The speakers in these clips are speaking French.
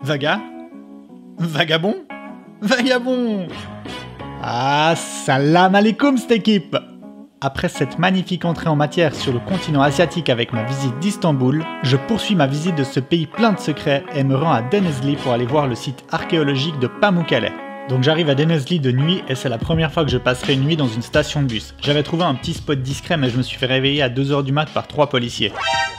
Vagabond? Vagabond! Ah, salam alaikum cette équipe! Après cette magnifique entrée en matière sur le continent asiatique avec ma visite d'Istanbul, je poursuis ma visite de ce pays plein de secrets et me rends à Denizli pour aller voir le site archéologique de Pamukkale. Donc j'arrive à Denizli de nuit et c'est la première fois que je passerai une nuit dans une station de bus. J'avais trouvé un petit spot discret mais je me suis fait réveiller à 2h du mat par 3 policiers.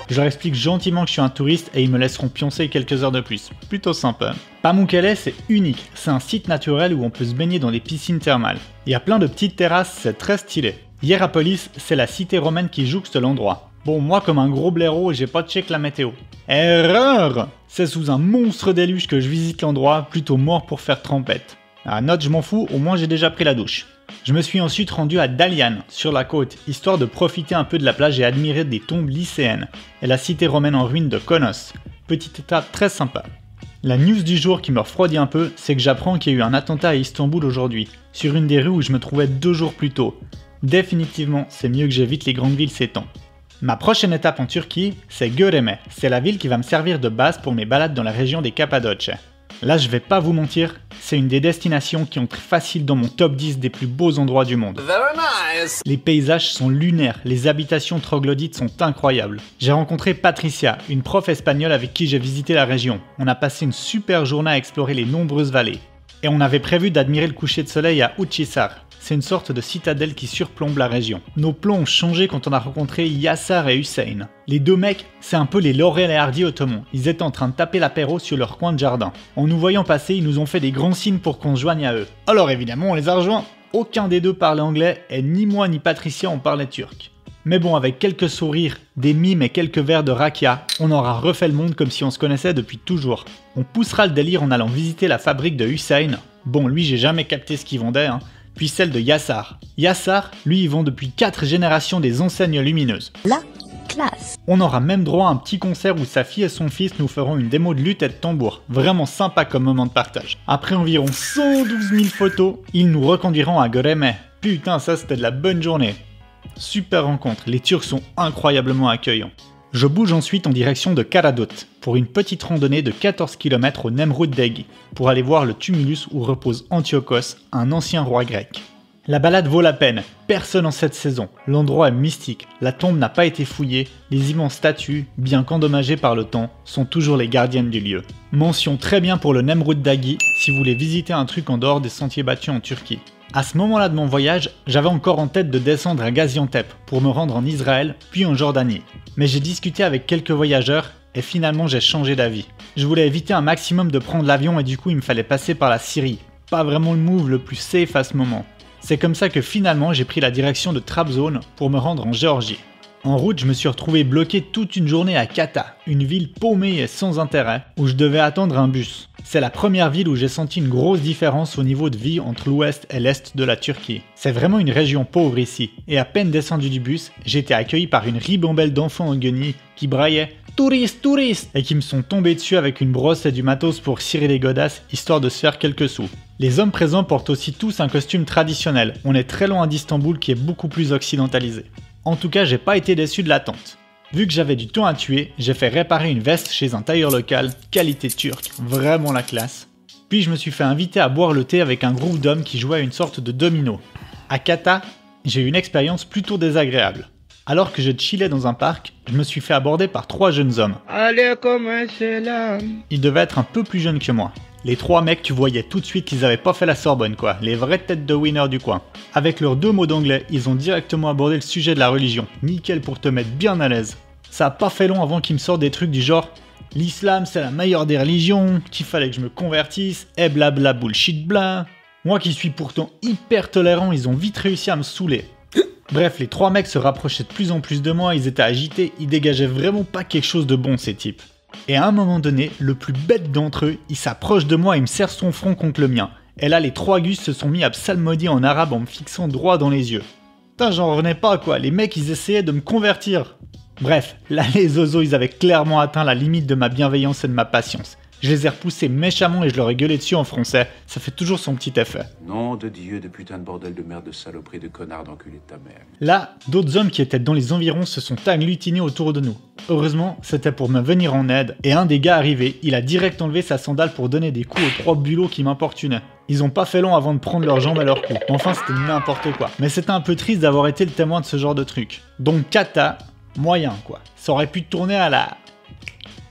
Je leur explique gentiment que je suis un touriste et ils me laisseront pioncer quelques heures de plus. Plutôt sympa. Pamukkale c'est unique, c'est un site naturel où on peut se baigner dans des piscines thermales. Il y a plein de petites terrasses, c'est très stylé. Hierapolis, c'est la cité romaine qui jouxte l'endroit. Bon, moi comme un gros blaireau, j'ai pas check la météo. Erreur! C'est sous un monstre déluge que je visite l'endroit, plutôt mort pour faire trempette. Ah, note, je m'en fous, au moins j'ai déjà pris la douche. Je me suis ensuite rendu à Dalian, sur la côte, histoire de profiter un peu de la plage et admirer des tombes lycéennes, et la cité romaine en ruine de Konos. Petite étape très sympa. La news du jour qui me refroidit un peu, c'est que j'apprends qu'il y a eu un attentat à Istanbul aujourd'hui, sur une des rues où je me trouvais 2 jours plus tôt. Définitivement, c'est mieux que j'évite les grandes villes ces temps. Ma prochaine étape en Turquie, c'est Göreme. C'est la ville qui va me servir de base pour mes balades dans la région des Cappadoce. Là, je vais pas vous mentir, c'est une des destinations qui entrent facile dans mon top 10 des plus beaux endroits du monde. Very nice. Les paysages sont lunaires, les habitations troglodytes sont incroyables. J'ai rencontré Patricia, une prof espagnole avec qui j'ai visité la région. On a passé une super journée à explorer les nombreuses vallées. Et on avait prévu d'admirer le coucher de soleil à Uçhisar. C'est une sorte de citadelle qui surplombe la région. Nos plans ont changé quand on a rencontré Yassar et Hussein. Les deux mecs, c'est un peu les Laurel et Hardy ottomans. Ils étaient en train de taper l'apéro sur leur coin de jardin. En nous voyant passer, ils nous ont fait des grands signes pour qu'on se joigne à eux. Alors évidemment, on les a rejoints. Aucun des deux parlait anglais et ni moi ni Patricia on parlait turc. Mais bon, avec quelques sourires, des mimes et quelques verres de rakia, on aura refait le monde comme si on se connaissait depuis toujours. On poussera le délire en allant visiter la fabrique de Hussein. Bon, lui, j'ai jamais capté ce qu'il vendait, puis celle de Yassar. Yassar, lui, il vend depuis 4 générations des enseignes lumineuses. La classe. On aura même droit à un petit concert où sa fille et son fils nous feront une démo de luth et de tambour. Vraiment sympa comme moment de partage. Après environ 112 000 photos, ils nous reconduiront à Göreme. Putain, ça c'était de la bonne journée. Super rencontre, les Turcs sont incroyablement accueillants. Je bouge ensuite en direction de Karadut pour une petite randonnée de 14 km au Nemrut Degi pour aller voir le tumulus où repose Antiochos, un ancien roi grec. La balade vaut la peine, personne en cette saison, l'endroit est mystique, la tombe n'a pas été fouillée, les immenses statues, bien qu'endommagées par le temps, sont toujours les gardiennes du lieu. Mention très bien pour le Nemrut Dagi si vous voulez visiter un truc en dehors des sentiers battus en Turquie. À ce moment-là de mon voyage, j'avais encore en tête de descendre à Gaziantep pour me rendre en Israël, puis en Jordanie. Mais j'ai discuté avec quelques voyageurs et finalement j'ai changé d'avis. Je voulais éviter un maximum de prendre l'avion et du coup il me fallait passer par la Syrie. Pas vraiment le move le plus safe à ce moment. C'est comme ça que finalement j'ai pris la direction de Trabzon pour me rendre en Géorgie. En route, je me suis retrouvé bloqué toute une journée à Kata, une ville paumée et sans intérêt, où je devais attendre un bus. C'est la première ville où j'ai senti une grosse différence au niveau de vie entre l'ouest et l'est de la Turquie. C'est vraiment une région pauvre ici, et à peine descendu du bus, j'ai été accueilli par une ribambelle d'enfants en guenilles qui braillaient « Touriste, touriste !» et qui me sont tombés dessus avec une brosse et du matos pour cirer les godasses, histoire de se faire quelques sous. Les hommes présents portent aussi tous un costume traditionnel, on est très loin d'Istanbul qui est beaucoup plus occidentalisé. En tout cas, j'ai pas été déçu de l'attente. Vu que j'avais du temps à tuer, j'ai fait réparer une veste chez un tailleur local, qualité turque, vraiment la classe. Puis je me suis fait inviter à boire le thé avec un groupe d'hommes qui jouaient à une sorte de domino. À Kata, j'ai eu une expérience plutôt désagréable. Alors que je chillais dans un parc, je me suis fait aborder par 3 jeunes hommes. Ils devaient être un peu plus jeunes que moi. Les 3 mecs, tu voyais tout de suite qu'ils avaient pas fait la Sorbonne quoi, les vraies têtes de winner du coin. Avec leurs 2 mots d'anglais, ils ont directement abordé le sujet de la religion. Nickel pour te mettre bien à l'aise. Ça a pas fait long avant qu'ils me sortent des trucs du genre « L'islam c'est la meilleure des religions, qu'il fallait que je me convertisse, et blabla bullshit bla ». Moi qui suis pourtant hyper tolérant, ils ont vite réussi à me saouler. Bref, les 3 mecs se rapprochaient de plus en plus de moi, ils étaient agités, ils dégageaient vraiment pas quelque chose de bon ces types. Et à un moment donné, le plus bête d'entre eux, il s'approche de moi et me serre son front contre le mien. Et là, les 3 gus se sont mis à psalmodier en arabe en me fixant droit dans les yeux. Putain, j'en revenais pas quoi, les mecs ils essayaient de me convertir. Bref, là les zozos ils avaient clairement atteint la limite de ma bienveillance et de ma patience. Je les ai repoussés méchamment et je leur ai gueulé dessus en français, ça fait toujours son petit effet. Nom de Dieu, de putain de bordel de merde, de saloperie, de connard, d'enculé de ta mère. Là, d'autres hommes qui étaient dans les environs se sont agglutinés autour de nous. Heureusement, c'était pour me venir en aide, et un des gars arrivé, il a direct enlevé sa sandale pour donner des coups aux 3 bulots qui m'importunaient. Ils ont pas fait long avant de prendre leurs jambes à leur cou. Enfin, c'était n'importe quoi. Mais c'était un peu triste d'avoir été le témoin de ce genre de truc. Donc kata, moyen quoi. Ça aurait pu tourner à la...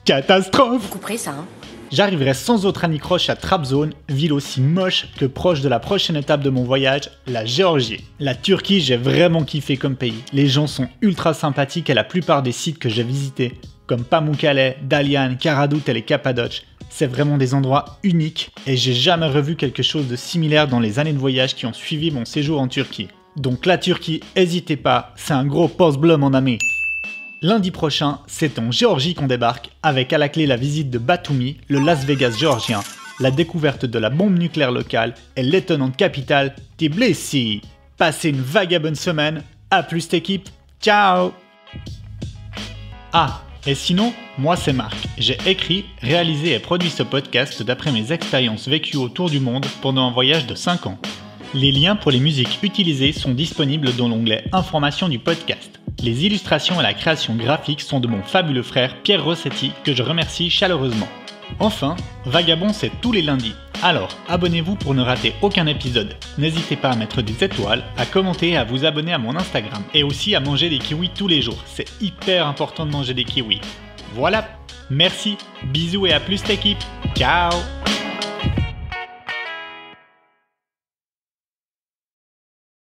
catastrophe. Vous couperez ça, hein. J'arriverai sans autre anicroche à Trabzon, ville aussi moche que proche de la prochaine étape de mon voyage, la Géorgie. La Turquie, j'ai vraiment kiffé comme pays. Les gens sont ultra sympathiques à la plupart des sites que j'ai visités, comme Pamukkale, Dalyan, Karadout et les Cappadoces. C'est vraiment des endroits uniques et j'ai jamais revu quelque chose de similaire dans les années de voyage qui ont suivi mon séjour en Turquie. Donc la Turquie, n'hésitez pas, c'est un gros post-bleu mon ami. Lundi prochain, c'est en Géorgie qu'on débarque, avec à la clé la visite de Batumi, le Las Vegas géorgien, la découverte de la bombe nucléaire locale et l'étonnante capitale Tbilisi. Passez une vagabonde semaine, à plus l'équipe, ciao. Ah, et sinon, moi c'est Marc, j'ai écrit, réalisé et produit ce podcast d'après mes expériences vécues autour du monde pendant un voyage de 5 ans. Les liens pour les musiques utilisées sont disponibles dans l'onglet Informations du podcast. Les illustrations et la création graphique sont de mon fabuleux frère Pierre Rossetti, que je remercie chaleureusement. Enfin, Vagabond c'est tous les lundis, alors abonnez-vous pour ne rater aucun épisode. N'hésitez pas à mettre des étoiles, à commenter et à vous abonner à mon Instagram. Et aussi à manger des kiwis tous les jours, c'est hyper important de manger des kiwis. Voilà, merci, bisous et à plus l'équipe, ciao.